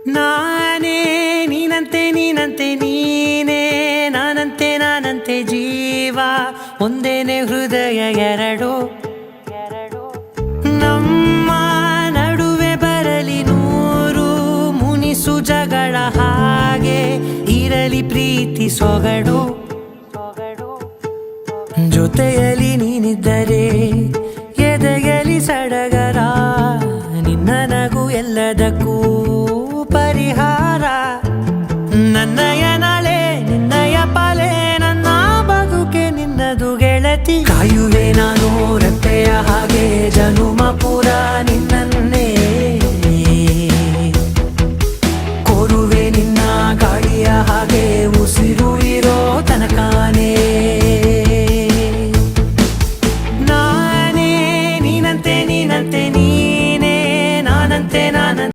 ನಾನೇ ನೀನಂತೆ ನೀನಂತೆ ನೀನೇ ನಾನಂತೆ ನಾನಂತೆ ಜೀವ ಒಂದೇನೆ ಹೃದಯ ಎರಡು ನಮ್ಮ ನಡುವೆ ಬರಲಿ ನೂರು ಮುನಿಸು ಜಗಳ ಹಾಗೆ ಇರಲಿ ಪ್ರೀತಿ ಸೊಗಡು ಜೊತೆಯಲ್ಲಿ ನೀನಿದ್ದರೆ ಎದೆಯಲಿ ಸಡಗರ ನಿನ್ನ ನಗು ಎಲ್ಲದಕ್ಕೂ ಪರಿಹಾರ ನನ್ನಯ ನಾಳೆ ನಿನ್ನಯ ಪಾಲೆ ನನ್ನ ಬದುಕೆ ನಿನ್ನದು ಗೆಳತಿ ಕಾಯುವೆ ನಾನು ರೆಪ್ಪೆಯ ಹಾಗೆ ಜನುಮ ಪುರ ನಿನ್ನ